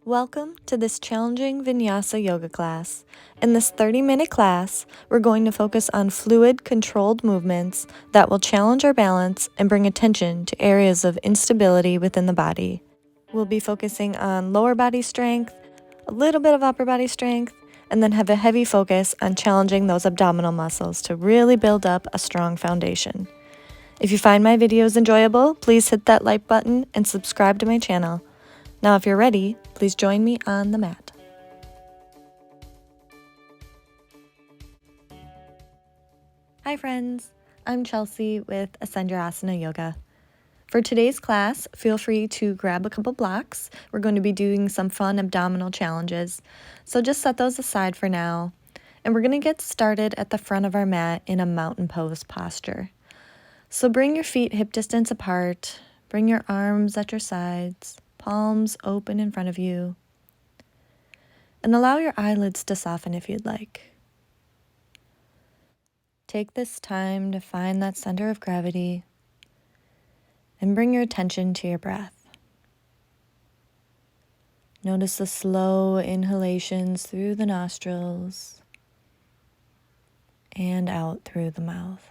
Welcome to this challenging Vinyasa yoga class. In this 30-minute class, we're going to focus on fluid, controlled movements that will challenge our balance and bring attention to areas of instability within the body. We'll be focusing on lower body strength, a little bit of upper body strength, and then have a heavy focus on challenging those abdominal muscles to really build up a strong foundation. If you find my videos enjoyable, please hit that like button and subscribe to my channel. Now, if you're ready, please join me on the mat. Hi friends, I'm Chelsea with Ascend Your Asana Yoga. For today's class, feel free to grab a couple blocks. We're going to be doing some fun abdominal challenges, so just set those aside for now. And we're going to get started at the front of our mat in a mountain pose posture. So bring your feet hip distance apart, bring your arms at your sides, palms open in front of you, and allow your eyelids to soften if you'd like. Take this time to find that center of gravity and bring your attention to your breath. Notice the slow inhalations through the nostrils and out through the mouth.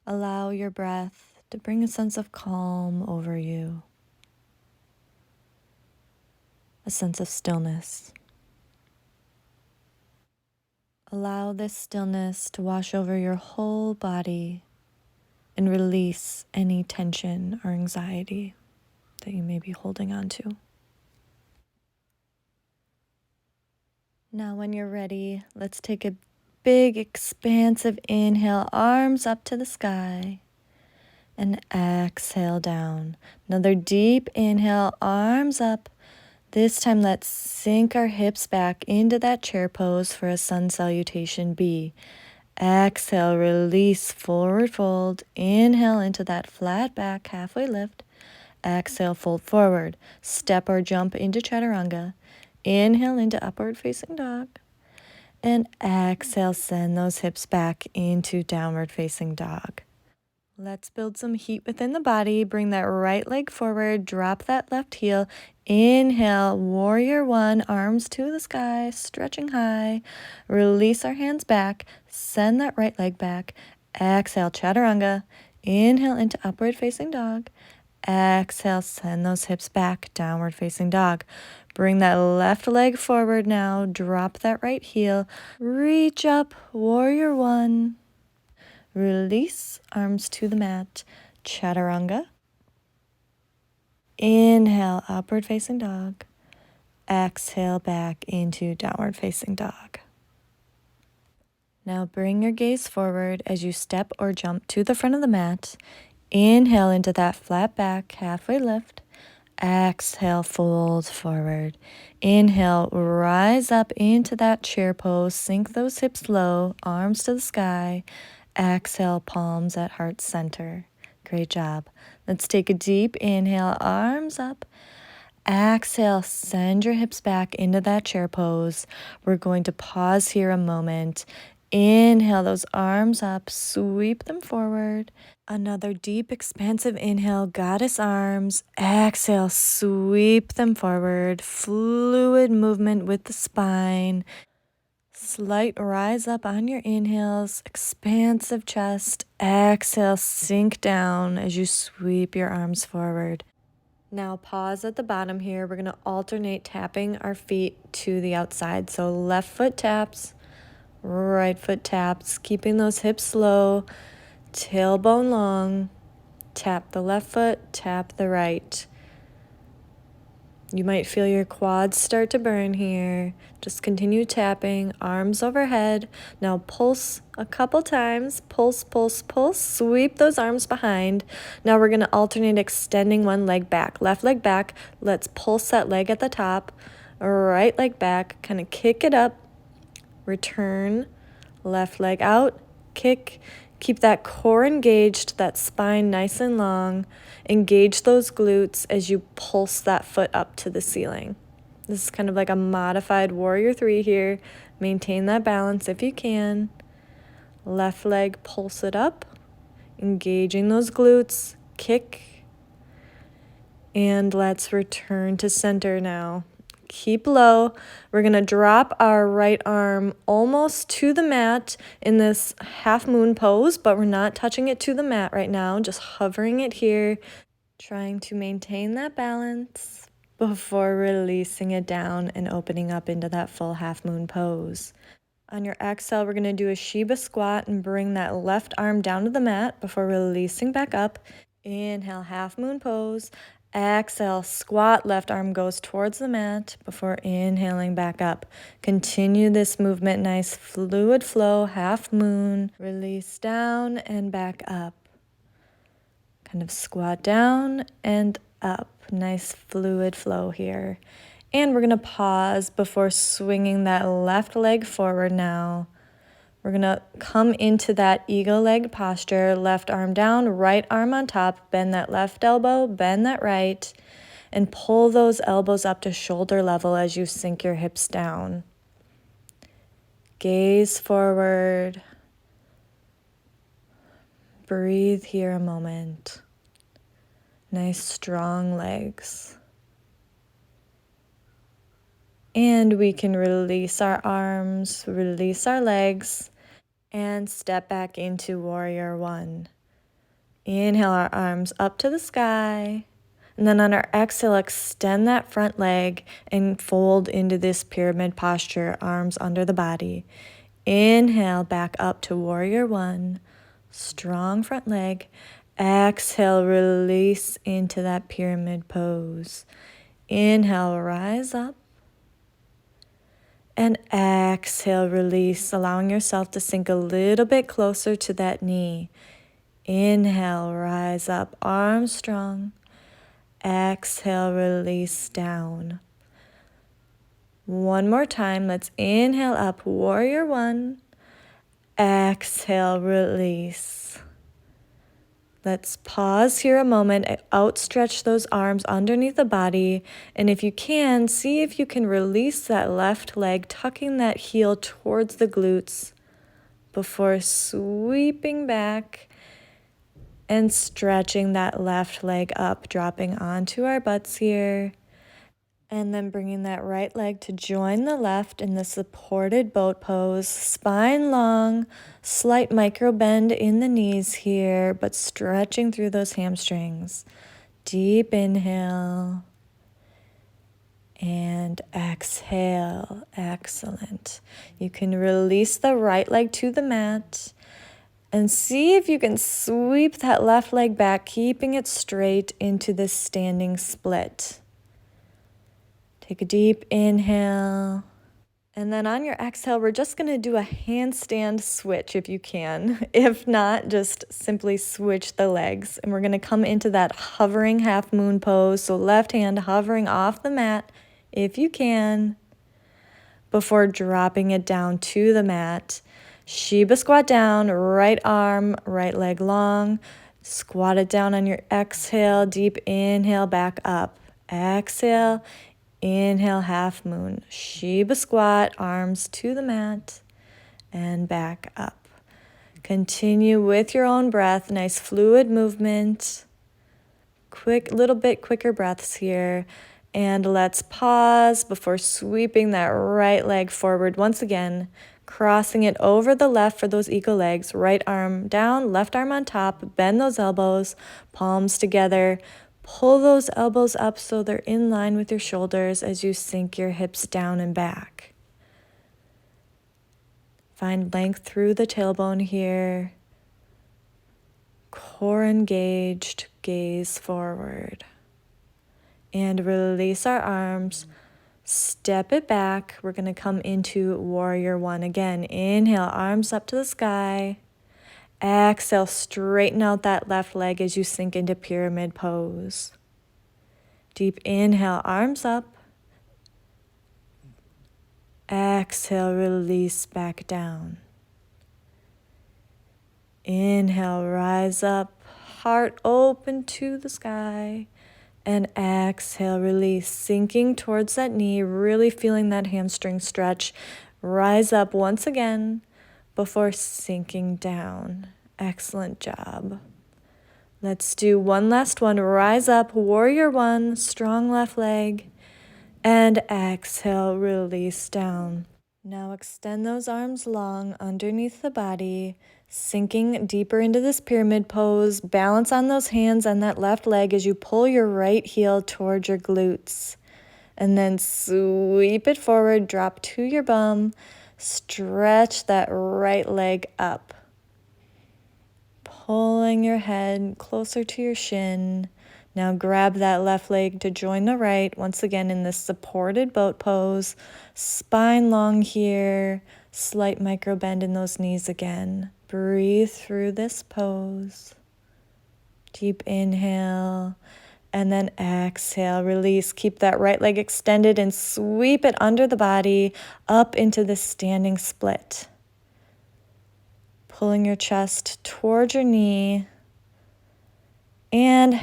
Allow your breath to bring a sense of calm over you, a sense of stillness. Allow this stillness to wash over your whole body and release any tension or anxiety that you may be holding on to. Now, when you're ready, let's take a big, expansive inhale, arms up to the sky, and exhale down. Another deep inhale, arms up. This time, let's sink our hips back into that chair pose for a sun salutation B. Exhale, release, forward fold. Inhale into that flat back, halfway lift. Exhale, fold forward. Step or jump into chaturanga. Inhale into upward facing dog. And exhale, send those hips back into downward facing dog. Let's build some heat within the body. Bring that right leg forward, drop that left heel. Inhale, warrior one, arms to the sky, stretching high. Release our hands back, send that right leg back. Exhale, chaturanga. Inhale into upward facing dog. Exhale, send those hips back, downward facing dog. Bring that left leg forward now, drop that right heel. Reach up, warrior one. Release, arms to the mat, chaturanga. Inhale, upward facing dog. Exhale, back into downward facing dog. Now bring your gaze forward as you step or jump to the front of the mat. Inhale into that flat back, halfway lift. Exhale, fold forward. Inhale, rise up into that chair pose. Sink those hips low, arms to the sky. Exhale, palms at heart center. Great job. Let's take a deep inhale, arms up. Exhale, send your hips back into that chair pose. We're going to pause here a moment. Inhale those arms up, sweep them forward. Another deep, expansive inhale, goddess arms. Exhale, sweep them forward. Fluid movement with the spine. Slight rise up on your inhales, expansive chest. Exhale, sink down as you sweep your arms forward. Now pause at the bottom here. We're going to alternate tapping our feet to the outside. So left foot taps, right foot taps, keeping those hips low, tailbone long. Tap the left foot, tap the right. You might feel your quads start to burn here. Just continue tapping, arms overhead. Now pulse a couple times. Pulse, pulse, pulse. Sweep those arms behind. Now we're going to alternate extending one leg back. Left leg back. Let's pulse that leg at the top. Right leg back. Kind of kick it up. Return. Left leg out. Kick. Keep that core engaged, that spine nice and long. Engage those glutes as you pulse that foot up to the ceiling. This is kind of like a modified warrior three here. Maintain that balance if you can. Left leg, pulse it up. Engaging those glutes. Kick. And let's return to center now. Keep low. We're going to drop our right arm almost to the mat in this half moon pose, but we're not touching it to the mat right now, just hovering it here, trying to maintain that balance before releasing it down and opening up into that full half moon pose. On your exhale, we're going to do a Shiva squat and bring that left arm down to the mat before releasing back up. Inhale, half moon pose. Exhale, squat, left arm goes towards the mat before inhaling back up. Continue this movement, nice fluid flow, half moon. Release down and back up. Kind of squat down and up. Nice fluid flow here. And we're going to pause before swinging that left leg forward now. We're going to come into that eagle leg posture, left arm down, right arm on top, bend that left elbow, bend that right, and pull those elbows up to shoulder level as you sink your hips down. Gaze forward. Breathe here a moment. Nice strong legs. And we can release our arms, release our legs, and step back into warrior one. Inhale our arms up to the sky. And then on our exhale, extend that front leg and fold into this pyramid posture, arms under the body. Inhale back up to warrior one. Strong front leg. Exhale, release into that pyramid pose. Inhale, rise up. And exhale, release, allowing yourself to sink a little bit closer to that knee. Inhale, rise up, arms strong. Exhale, release down. One more time, let's inhale up, warrior one. Exhale, release. Let's pause here a moment, outstretch those arms underneath the body, and if you can, see if you can release that left leg, tucking that heel towards the glutes before sweeping back and stretching that left leg up, dropping onto our butts here, and then bringing that right leg to join the left in the supported boat pose, spine long, slight micro bend in the knees here, but stretching through those hamstrings. Deep inhale and exhale. Excellent. You can release the right leg to the mat and see if you can sweep that left leg back, keeping it straight into this standing split. Take a deep inhale. And then on your exhale, we're just going to do a handstand switch if you can. If not, just simply switch the legs. And we're going to come into that hovering half moon pose. So left hand hovering off the mat if you can, before dropping it down to the mat. Shiva squat down, right arm, right leg long. Squat it down on your exhale. Deep inhale, back up. Exhale. Inhale, half moon. Shiva squat, arms to the mat and back up. Continue with your own breath. Nice fluid movement. Little bit quicker breaths here. And let's pause before sweeping that right leg forward once again, crossing it over the left for those eagle legs. Right arm down, left arm on top. Bend those elbows, palms together. Pull those elbows up so they're in line with your shoulders as you sink your hips down and back. Find length through the tailbone here. Core engaged, gaze forward. And release our arms. Step it back. We're going to come into warrior one again. Inhale, arms up to the sky. Exhale, straighten out that left leg as you sink into pyramid pose. Deep inhale, arms up. Exhale, release back down. Inhale, rise up, heart open to the sky. And exhale, release, sinking towards that knee, really feeling that hamstring stretch. Rise up once again before sinking down. Excellent job. Let's do one last one. Rise up, warrior one, strong left leg, and exhale, release down. Now extend those arms long underneath the body, sinking deeper into this pyramid pose. Balance on those hands on that left leg as you pull your right heel towards your glutes. And then sweep it forward, drop to your bum, stretch that right leg up. Pulling your head closer to your shin. Now grab that left leg to join the right, once again in this supported boat pose. Spine long here, slight micro bend in those knees again. Breathe through this pose. Deep inhale, and then exhale, release. Keep that right leg extended and sweep it under the body up into the standing split. Pulling your chest towards your knee, and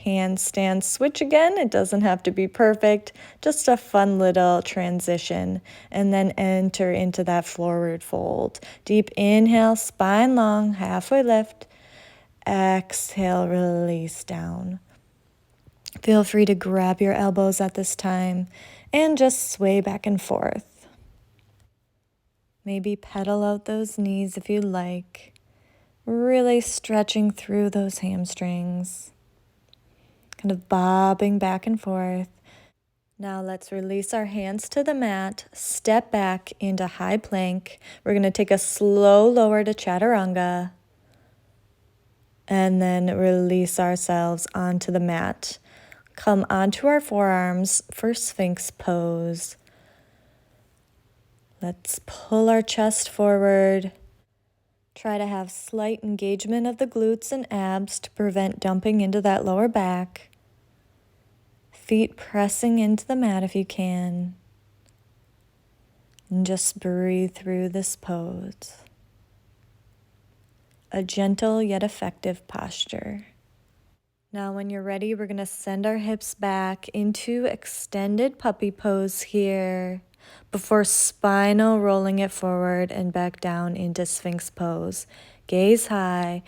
handstand switch again. It doesn't have to be perfect, just a fun little transition. And then enter into that forward fold. Deep inhale, spine long, halfway lift. Exhale, release down. Feel free to grab your elbows at this time and just sway back and forth. Maybe pedal out those knees if you like, really stretching through those hamstrings, kind of bobbing back and forth. Now let's release our hands to the mat, step back into high plank. We're going to take a slow lower to chaturanga, and then release ourselves onto the mat. Come onto our forearms for Sphinx pose. Let's pull our chest forward. Try to have slight engagement of the glutes and abs to prevent dumping into that lower back. Feet pressing into the mat if you can. And just breathe through this pose. A gentle yet effective posture. Now when you're ready, we're going to send our hips back into extended puppy pose here before spinal rolling it forward and back down into Sphinx pose. Gaze high.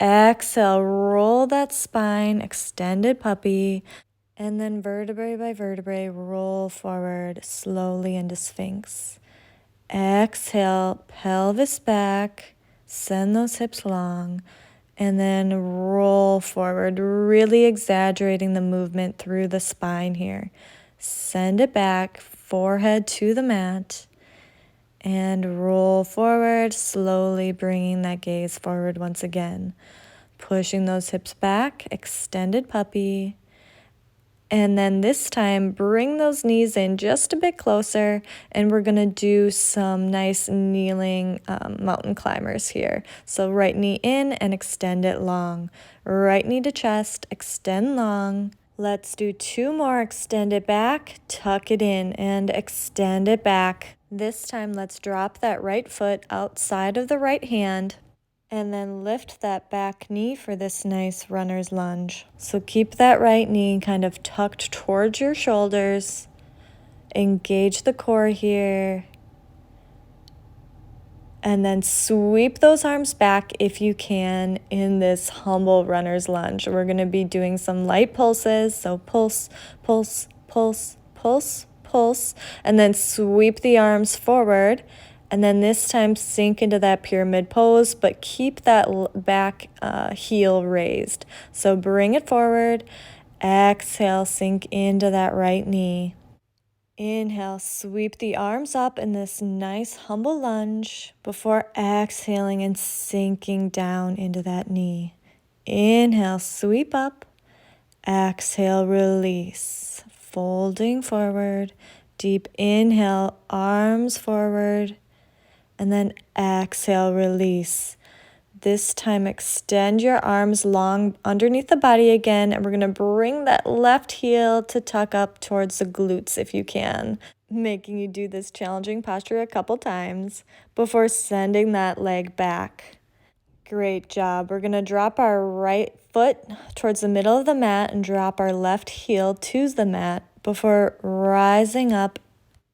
Exhale, roll that spine, extended puppy, and then vertebrae by vertebrae, roll forward slowly into Sphinx. Exhale, pelvis back, send those hips long. And then roll forward, really exaggerating the movement through the spine here. Send it back, forehead to the mat, and roll forward, slowly bringing that gaze forward once again. Pushing those hips back, extended puppy. And then this time, bring those knees in just a bit closer, and we're going to do some nice kneeling mountain climbers here. So right knee in and extend it long. Right knee to chest, extend long. Let's do 2 more. Extend it back, tuck it in, and extend it back. This time, let's drop that right foot outside of the right hand. And then lift that back knee for this nice runner's lunge. So keep that right knee kind of tucked towards your shoulders. Engage the core here. And then sweep those arms back if you can in this humble runner's lunge. We're going to be doing some light pulses. So pulse, pulse, pulse, pulse, pulse. And then sweep the arms forward. And then this time sink into that pyramid pose, but keep that back heel raised. So bring it forward. Exhale, sink into that right knee. Inhale, sweep the arms up in this nice humble lunge before exhaling and sinking down into that knee. Inhale, sweep up. Exhale, release. Folding forward. Deep inhale, arms forward. And then exhale, release. This time, extend your arms long underneath the body again, and we're going to bring that left heel to tuck up towards the glutes if you can, making you do this challenging posture a couple times before sending that leg back. Great job. We're going to drop our right foot towards the middle of the mat and drop our left heel to the mat before rising up,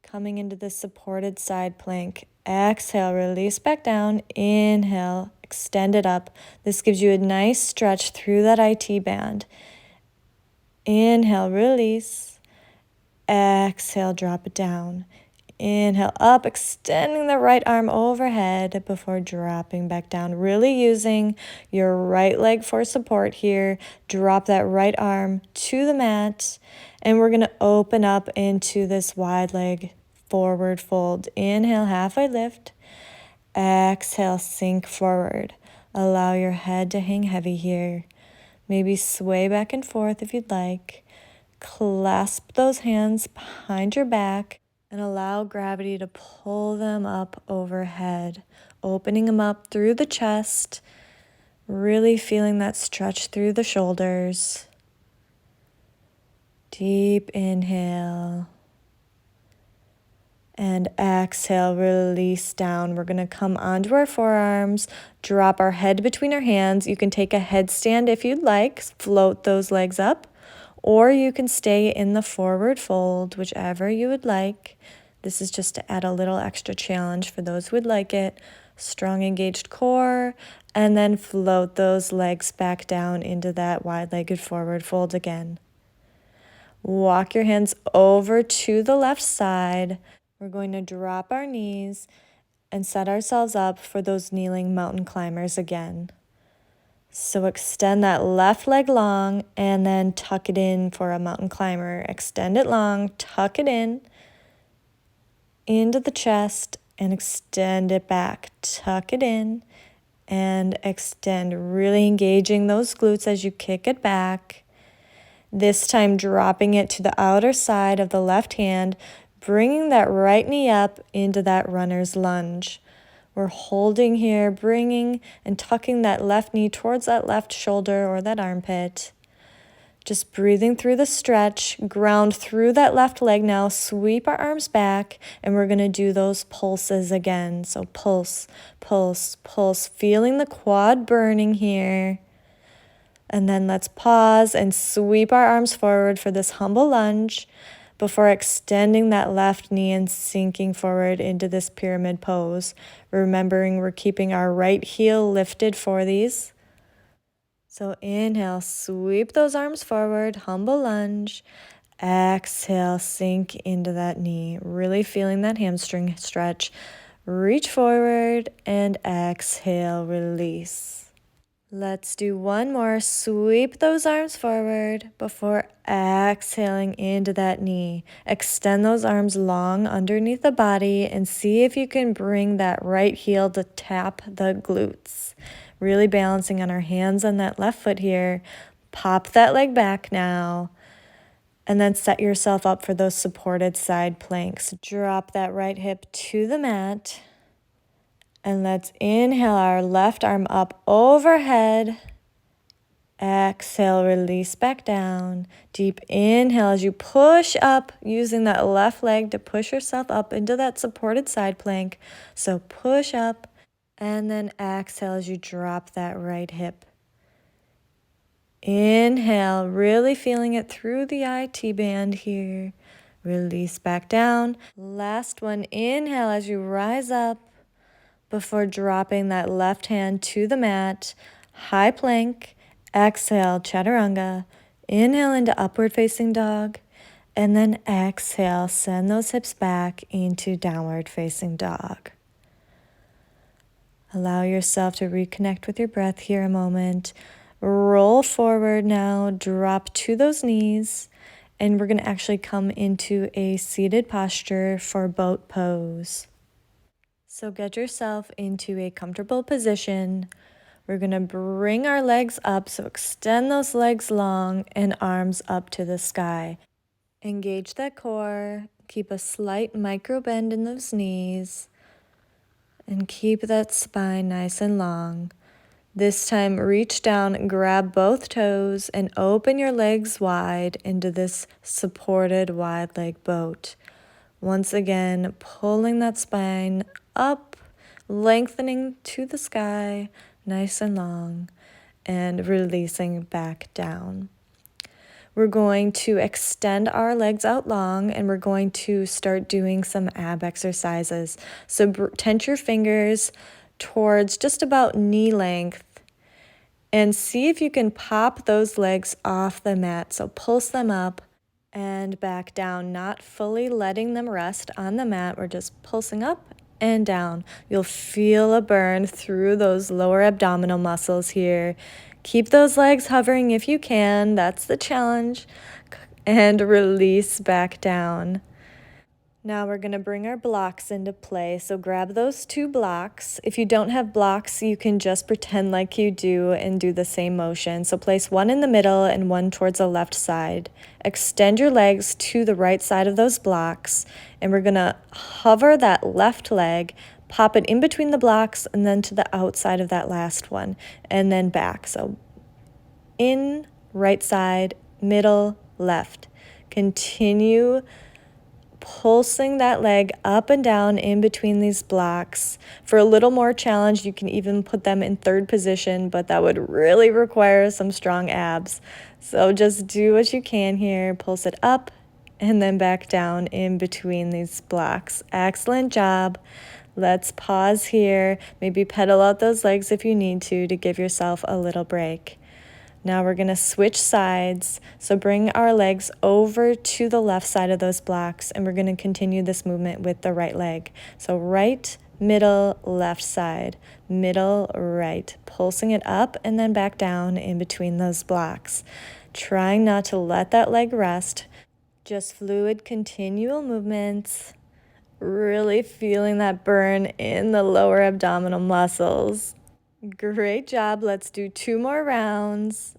coming into the supported side plank. Exhale, release back down. Inhale, extend it up. This gives you a nice stretch through that IT band. Inhale, release. Exhale, drop it down. Inhale, up, extending the right arm overhead before dropping back down. Really using your right leg for support here. Drop that right arm to the mat. And we're going to open up into this wide leg forward fold. Inhale, halfway lift. Exhale, sink forward. Allow your head to hang heavy here. Maybe sway back and forth if you'd like. Clasp those hands behind your back and allow gravity to pull them up overhead, opening them up through the chest, really feeling that stretch through the shoulders. Deep inhale. And exhale, release down. We're going to come onto our forearms, drop our head between our hands. You can take a headstand if you'd like, float those legs up, or you can stay in the forward fold, whichever you would like. This is just to add a little extra challenge for those who would like it. Strong engaged core, and then float those legs back down into that wide-legged forward fold again. Walk your hands over to the left side. We're going to drop our knees and set ourselves up for those kneeling mountain climbers again. So extend that left leg long and then tuck it in for a mountain climber. Extend it long, tuck it in into the chest and extend it back. Tuck it in and extend, really engaging those glutes as you kick it back. This time dropping it to the outer side of the left hand, bringing that right knee up into that runner's lunge. We're holding here, bringing and tucking that left knee towards that left shoulder or that armpit. Just breathing through the stretch, ground through that left leg now, sweep our arms back, and we're going to do those pulses again. So pulse, pulse, pulse, feeling the quad burning here. And then let's pause and sweep our arms forward for this humble lunge before extending that left knee and sinking forward into this pyramid pose. Remembering we're keeping our right heel lifted for these. So inhale, sweep those arms forward, humble lunge. Exhale, sink into that knee, really feeling that hamstring stretch. Reach forward and exhale, release. Let's do one more. Sweep those arms forward before exhaling into that knee. Extend those arms long underneath the body and see if you can bring that right heel to tap the glutes. Really balancing on our hands on that left foot here. Pop that leg back now. And then set yourself up for those supported side planks. Drop that right hip to the mat. And let's inhale our left arm up overhead. Exhale, release back down. Deep inhale as you push up, using that left leg to push yourself up into that supported side plank. So push up and then exhale as you drop that right hip. Inhale, really feeling it through the IT band here. Release back down. Last one, inhale as you rise up. Before dropping that left hand to the mat, high plank, exhale, chaturanga, inhale into upward facing dog, and then exhale, send those hips back into downward facing dog. Allow yourself to reconnect with your breath here a moment. Roll forward now, drop to those knees, and we're going to actually come into a seated posture for boat pose. So get yourself into a comfortable position. We're going to bring our legs up, so extend those legs long and arms up to the sky. Engage that core, keep a slight micro bend in those knees, and keep that spine nice and long. This time, reach down, grab both toes, and open your legs wide into this supported wide leg boat. Once again, pulling that spine up, lengthening to the sky, nice and long, and releasing back down. We're going to extend our legs out long, and we're going to start doing some ab exercises. So tense your fingers, towards just about knee length. And see if you can pop those legs off the mat. So pulse them up and back down, not fully letting them rest on the mat. We're just pulsing up and down. You'll feel a burn through those lower abdominal muscles here. Keep those legs hovering if you can. That's the challenge. And release back down. Now we're going to bring our blocks into play. So grab those 2 blocks. If you don't have blocks, you can just pretend like you do and do the same motion. So place one in the middle and one towards the left side. Extend your legs to the right side of those blocks. And we're going to hover that left leg, pop it in between the blocks, and then to the outside of that last one. And then back. So in, right side, middle, left. Continue pulsing that leg up and down in between these blocks. For a little more challenge, you can even put them in 3rd position, but that would really require some strong abs. So just do what you can here. Pulse it up and then back down in between these blocks. Excellent job. Let's pause here. Maybe pedal out those legs if you need to give yourself a little break. Now we're going to switch sides. So bring our legs over to the left side of those blocks, and we're going to continue this movement with the right leg. So right, middle, left side, middle, right, pulsing it up and then back down in between those blocks. Trying not to let that leg rest. Just fluid, continual movements. Really feeling that burn in the lower abdominal muscles. Great job. Let's do 2 more rounds.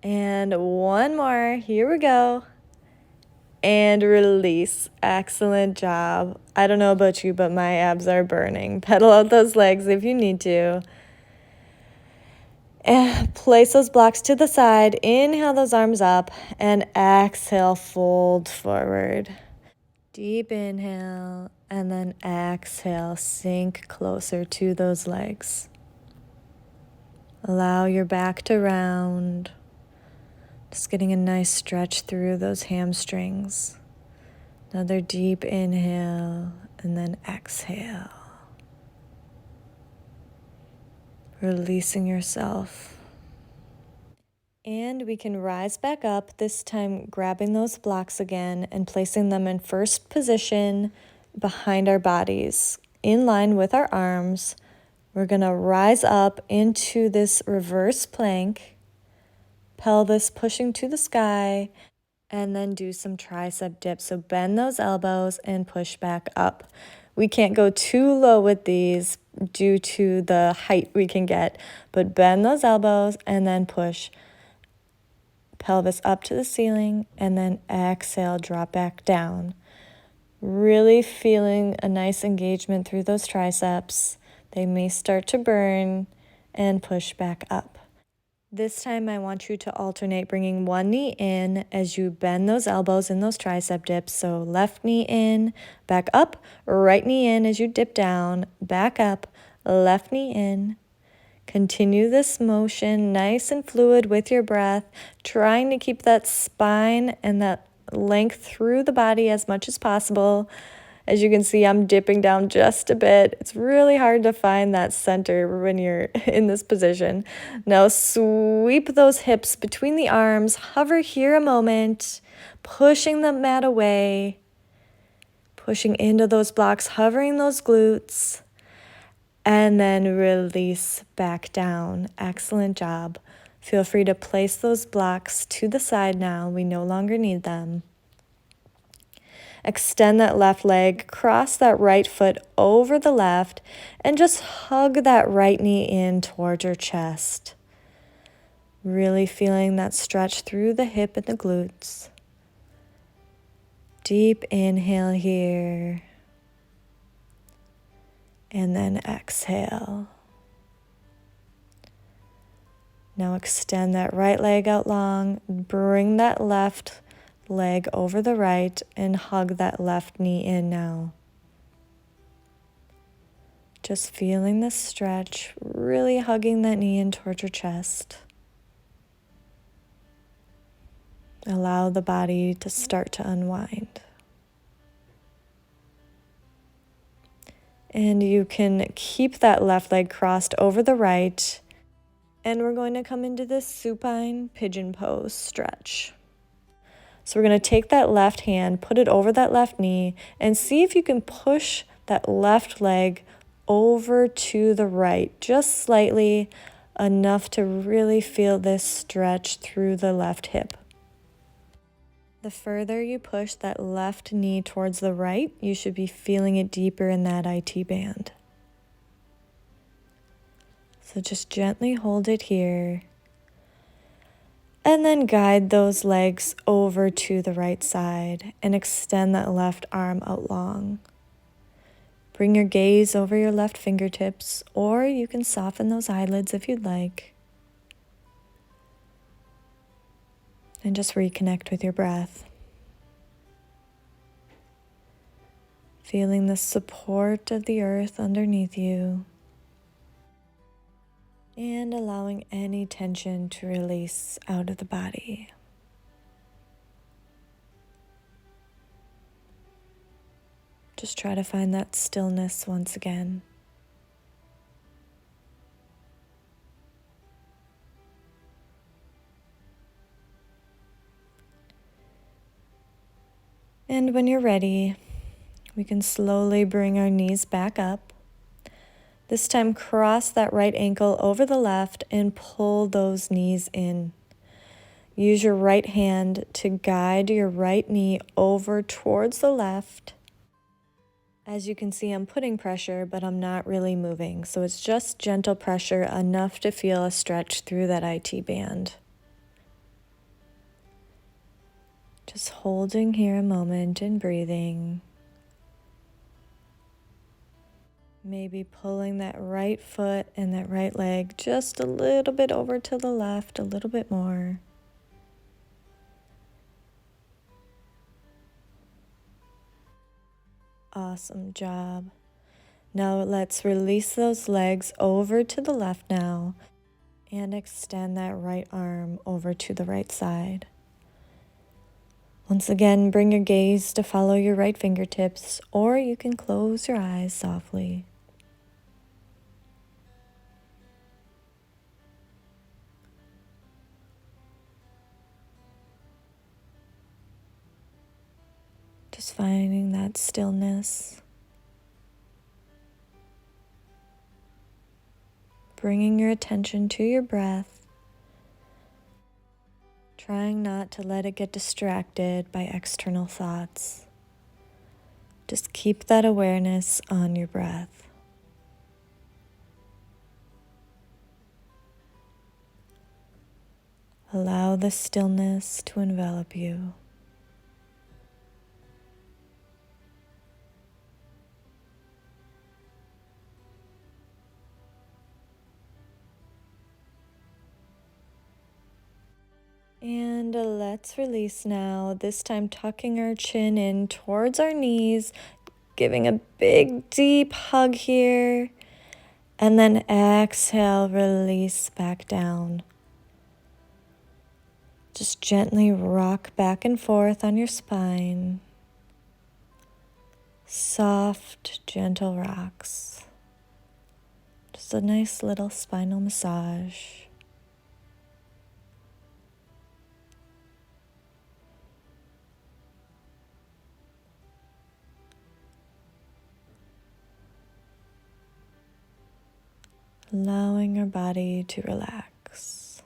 And 1 more. Here we go. And release. Excellent job. I don't know about you, but my abs are burning. Pedal out those legs if you need to. And place those blocks to the side. Inhale those arms up. And exhale, fold forward. Deep inhale. And then exhale, sink closer to those legs. Allow your back to round. Just getting a nice stretch through those hamstrings. Another deep inhale and then exhale. Releasing yourself. And we can rise back up, this time grabbing those blocks again and placing them in first position behind our bodies, in line with our arms. We're going to rise up into this reverse plank, pelvis pushing to the sky, and then do some tricep dips. So bend those elbows and push back up. We can't go too low with these due to the height we can get, but bend those elbows and then push pelvis up to the ceiling, and then exhale, drop back down. Really feeling a nice engagement through those triceps. They may start to burn, and push back up. This time I want you to alternate bringing one knee in as you bend those elbows in those tricep dips. So left knee in, back up, right knee in as you dip down, back up, left knee in. Continue this motion nice and fluid with your breath, trying to keep that spine and that length through the body as much as possible. As you can see, I'm dipping down just a bit. It's really hard to find that center when you're in this position. Now sweep those hips between the arms. Hover here a moment, pushing the mat away, pushing into those blocks, hovering those glutes, and then release back down. Excellent job. Feel free to place those blocks to the side now. We no longer need them. Extend that left leg, cross that right foot over the left, and just hug that right knee in towards your chest. Really feeling that stretch through the hip and the glutes. Deep inhale here. And then exhale. Now extend that right leg out long, bring that left leg over the right and hug that left knee in now. Just feeling the stretch, really hugging that knee in towards your chest. Allow the body to start to unwind. And you can keep that left leg crossed over the right. And we're going to come into this supine pigeon pose stretch. So we're going to take that left hand, put it over that left knee, and see if you can push that left leg over to the right, just slightly, enough to really feel this stretch through the left hip. The further you push that left knee towards the right, you should be feeling it deeper in that IT band. So just gently hold it here. And then guide those legs over to the right side and extend that left arm out long. Bring your gaze over your left fingertips, or you can soften those eyelids if you'd like. And just reconnect with your breath. Feeling the support of the earth underneath you. And allowing any tension to release out of the body. Just try to find that stillness once again. And when you're ready, we can slowly bring our knees back up. This time, cross that right ankle over the left and pull those knees in. Use your right hand to guide your right knee over towards the left. As you can see, I'm putting pressure, but I'm not really moving. So it's just gentle pressure, enough to feel a stretch through that IT band. Just holding here a moment and breathing. Maybe pulling that right foot and that right leg just a little bit over to the left, a little bit more. Awesome job. Now let's release those legs over to the left now and extend that right arm over to the right side. Once again, bring your gaze to follow your right fingertips, or you can close your eyes softly. Just finding that stillness. Bringing your attention to your breath. Trying not to let it get distracted by external thoughts. Just keep that awareness on your breath. Allow the stillness to envelop you. And let's release now, this time tucking our chin in towards our knees, giving a big deep hug here, and then exhale, release back down. Just gently rock back and forth on your spine. Soft, gentle rocks. Just a nice little spinal massage. Allowing our body to relax.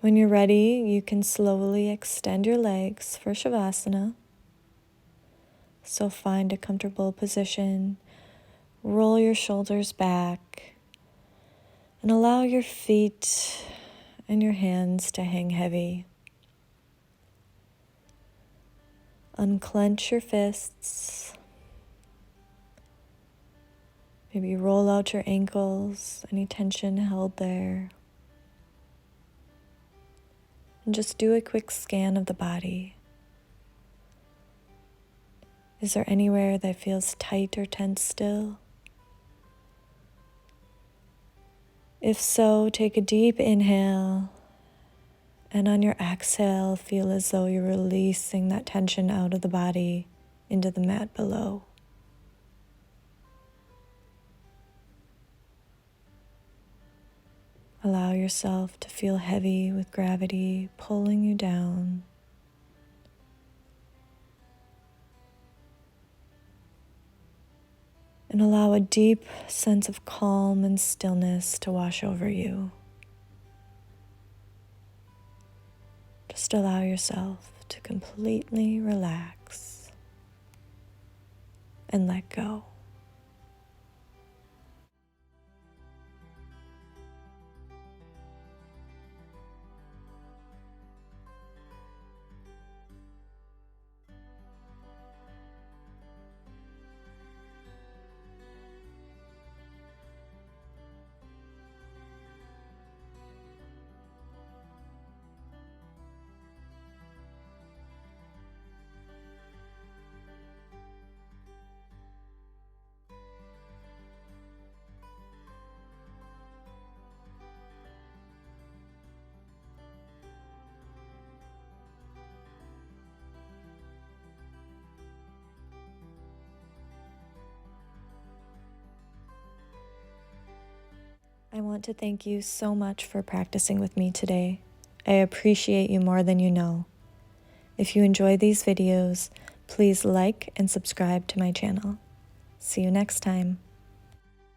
When you're ready, you can slowly extend your legs for Shavasana. So find a comfortable position, roll your shoulders back, and allow your feet and your hands to hang heavy. Unclench your fists. Maybe roll out your ankles, any tension held there. And just do a quick scan of the body. Is there anywhere that feels tight or tense still? If so, take a deep inhale, and on your exhale, feel as though you're releasing that tension out of the body. into the mat below. Allow yourself to feel heavy with gravity pulling you down. And allow a deep sense of calm and stillness to wash over you. Just allow yourself to completely relax and let go. I want to thank you so much for practicing with me today. I appreciate you more than you know. If you enjoy these videos, please like and subscribe to my channel. See you next time.